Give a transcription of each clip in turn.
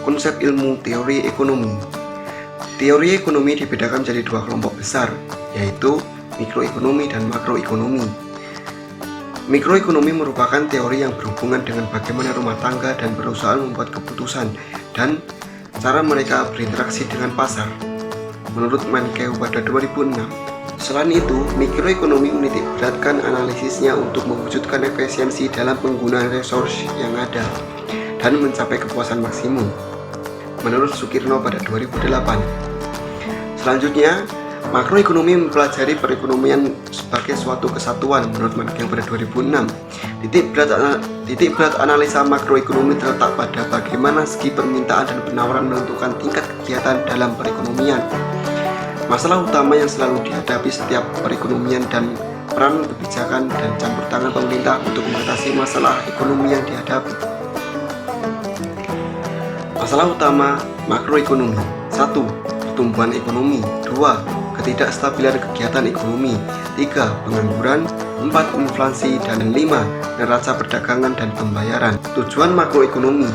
konsep ilmu teori ekonomi. Teori ekonomi dibedakan menjadi dua kelompok besar, yaitu mikroekonomi dan makroekonomi. Mikroekonomi merupakan teori yang berhubungan dengan bagaimana rumah tangga dan perusahaan membuat keputusan dan cara mereka berinteraksi dengan pasar, menurut Menkeu pada 2006. Selain itu, mikroekonomi menitik beratkan analisisnya untuk mewujudkan efisiensi dalam penggunaan resource yang ada dan mencapai kepuasan maksimum, menurut Sukirno pada 2008. Selanjutnya, makroekonomi mempelajari perekonomian sebagai suatu kesatuan, menurut Menkeu pada 2006. Titik berat analisa makroekonomi terletak pada bagaimana segi permintaan dan penawaran menentukan tingkat kegiatan dalam perekonomian. Masalah utama yang selalu dihadapi setiap perekonomian dan peran kebijakan dan campur tangan pemerintah untuk mengatasi masalah ekonomi yang dihadapi. Masalah utama makroekonomi: 1. Pertumbuhan ekonomi. 2. Ketidakstabilan kegiatan ekonomi. 3. Pengangguran. 4. Inflasi. Dan 5. Neraca perdagangan dan pembayaran. Tujuan makroekonomi: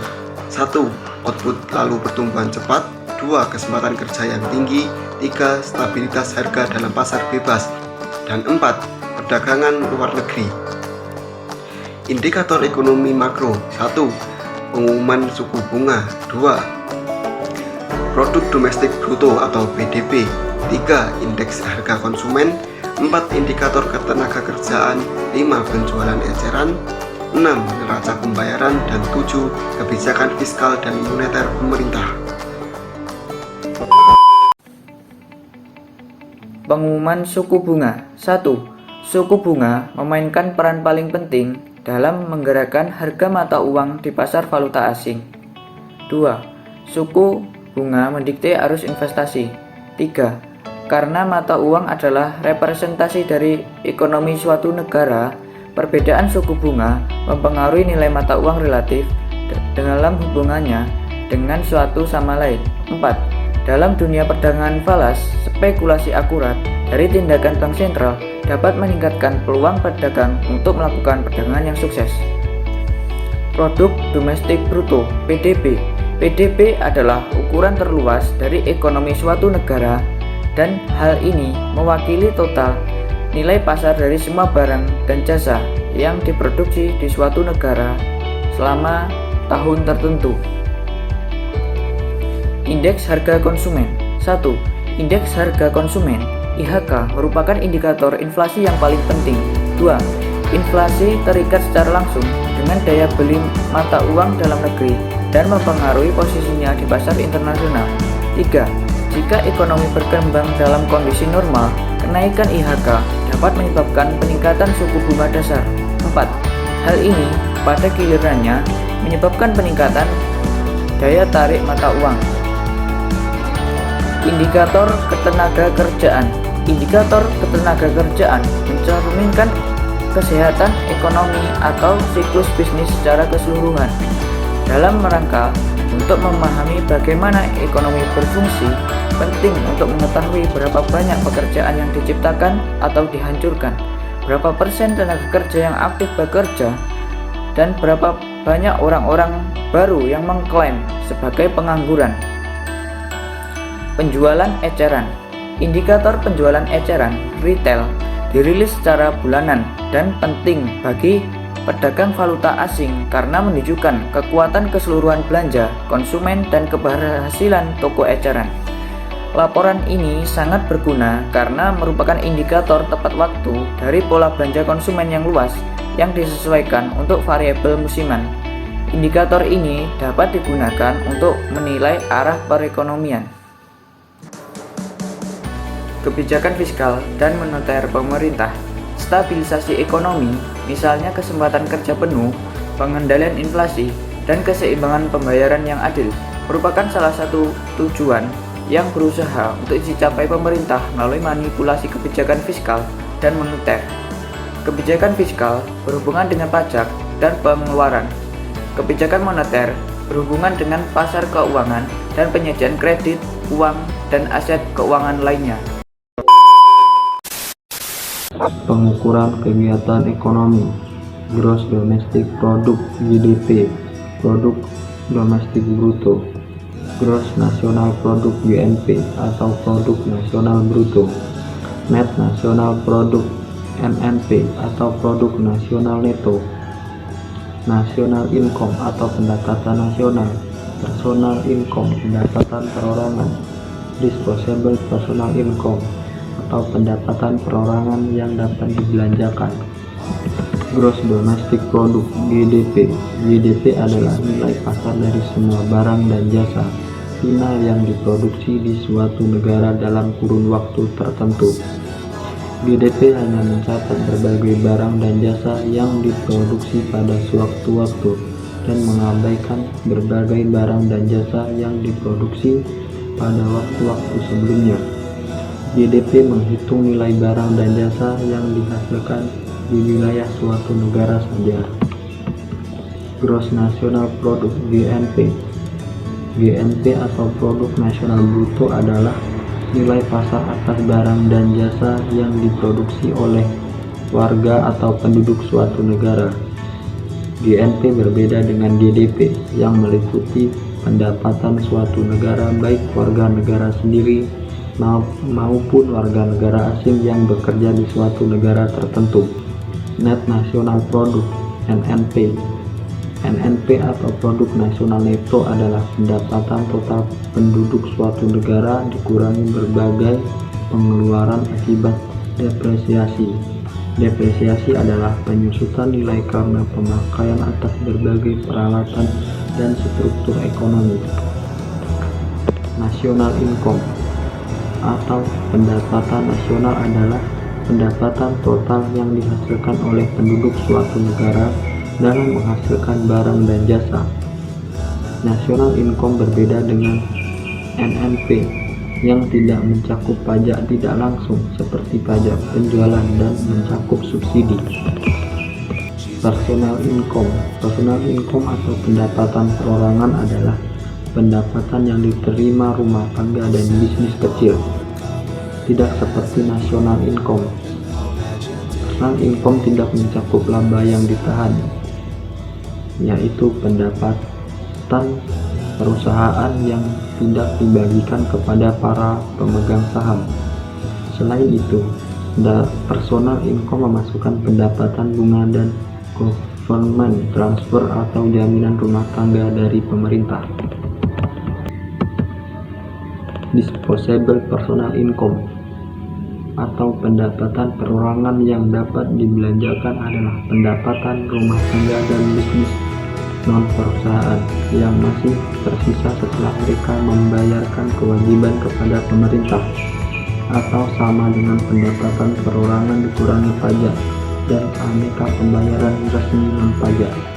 1. Output lalu pertumbuhan cepat. 2. Kesempatan kerja yang tinggi. 3. Stabilitas harga dalam pasar bebas. Dan 4. Perdagangan luar negeri. Indikator ekonomi makro: 1. Pengumuman suku bunga. 2. Produk domestik bruto atau PDB. 3. Indeks harga konsumen. 4. Indikator ketenaga kerjaan. 5. Penjualan eceran. 6. Neraca pembayaran. Dan 7. Kebijakan fiskal dan moneter pemerintah. Pengumuman suku bunga. 1. Suku bunga memainkan peran paling penting dalam menggerakkan harga mata uang di pasar valuta asing. 2. Suku bunga mendikte arus investasi. 3. Karena mata uang adalah representasi dari ekonomi suatu negara, perbedaan suku bunga mempengaruhi nilai mata uang relatif dalam hubungannya dengan suatu sama lain. 4. Dalam dunia perdagangan falas, spekulasi akurat dari tindakan bank sentral dapat meningkatkan peluang pedagang untuk melakukan perdagangan yang sukses. Produk domestik bruto (PDB). PDB adalah ukuran terluas dari ekonomi suatu negara, dan hal ini mewakili total nilai pasar dari semua barang dan jasa yang diproduksi di suatu negara selama tahun tertentu. Indeks harga konsumen. 1. Indeks harga konsumen (IHK) merupakan indikator inflasi yang paling penting. 2. Inflasi terikat secara langsung dengan daya beli mata uang dalam negeri dan mempengaruhi posisinya di pasar internasional. 3. Jika ekonomi berkembang dalam kondisi normal, kenaikan IHK dapat menyebabkan peningkatan suku bunga dasar. 4. Hal ini pada gilirannya menyebabkan peningkatan daya tarik mata uang. Indikator ketenaga kerjaan. Indikator ketenaga kerjaan mencerminkan kesehatan ekonomi atau siklus bisnis secara keseluruhan. Dalam rangka untuk memahami bagaimana ekonomi berfungsi, penting untuk mengetahui berapa banyak pekerjaan yang diciptakan atau dihancurkan, berapa persen tenaga kerja yang aktif bekerja, dan berapa banyak orang-orang baru yang mengklaim sebagai pengangguran. Penjualan eceran. Indikator penjualan eceran retail dirilis secara bulanan dan penting bagi pedagang valuta asing karena menunjukkan kekuatan keseluruhan belanja konsumen dan keberhasilan toko eceran. Laporan ini sangat berguna karena merupakan indikator tepat waktu dari pola belanja konsumen yang luas yang disesuaikan untuk variabel musiman. Indikator ini dapat digunakan untuk menilai arah perekonomian. Kebijakan fiskal dan moneter pemerintah. Stabilisasi ekonomi, misalnya kesempatan kerja penuh, pengendalian inflasi, dan keseimbangan pembayaran yang adil, merupakan salah satu tujuan yang berusaha untuk dicapai pemerintah melalui manipulasi kebijakan fiskal dan moneter. Kebijakan fiskal berhubungan dengan pajak dan pengeluaran. Kebijakan moneter berhubungan dengan pasar keuangan dan penyediaan kredit, uang, dan aset keuangan lainnya. Pengukuran kegiatan ekonomi, Gross Domestic Product (GDP), Produk Domestik Bruto, Gross National Product (GNP) atau Produk Nasional Bruto, Net National Product (NNP) atau Produk Nasional Neto, National Income atau pendapatan nasional, Personal Income pendapatan perorangan, Disposable Personal Income atau pendapatan perorangan yang dapat dibelanjakan. Gross Domestic Product (GDP). GDP adalah nilai pasar dari semua barang dan jasa final yang diproduksi di suatu negara dalam kurun waktu tertentu. GDP hanya mencatat berbagai barang dan jasa yang diproduksi pada sewaktu-waktu dan mengabaikan berbagai barang dan jasa yang diproduksi pada waktu-waktu sebelumnya. GDP menghitung nilai barang dan jasa yang dihasilkan di wilayah suatu negara saja. Gross National Product (GNP). GNP atau Produk Nasional Bruto adalah nilai pasar atas barang dan jasa yang diproduksi oleh warga atau penduduk suatu negara. GNP berbeda dengan GDP yang meliputi pendapatan suatu negara, baik warga negara sendiri maupun warga negara asing yang bekerja di suatu negara tertentu. Net National Product (NNP). NNP atau Produk Nasional Neto adalah pendapatan total penduduk suatu negara dikurangi berbagai pengeluaran akibat depresiasi. Depresiasi adalah penyusutan nilai karena pemakaian atas berbagai peralatan dan struktur ekonomi. National Income atau pendapatan nasional adalah pendapatan total yang dihasilkan oleh penduduk suatu negara dalam menghasilkan barang dan jasa. National Income berbeda dengan NNP yang tidak mencakup pajak tidak langsung seperti pajak penjualan dan mencakup subsidi. Personal Income. Personal Income atau pendapatan perorangan adalah pendapatan yang diterima rumah tangga dan bisnis kecil. Tidak seperti National Income. Personal Income tidak mencakup laba yang ditahan, yaitu pendapatan perusahaan yang tidak dibagikan kepada para pemegang saham. Selain itu, Personal Income memasukkan pendapatan bunga dan government transfer atau jaminan rumah tangga dari pemerintah. Disposable Personal Income atau pendapatan perorangan yang dapat dibelanjakan adalah pendapatan rumah tangga dan bisnis non-perusahaan yang masih tersisa setelah mereka membayarkan kewajiban kepada pemerintah, atau sama dengan pendapatan perorangan dikurangi pajak dan aneka pembayaran resmi non-pajak.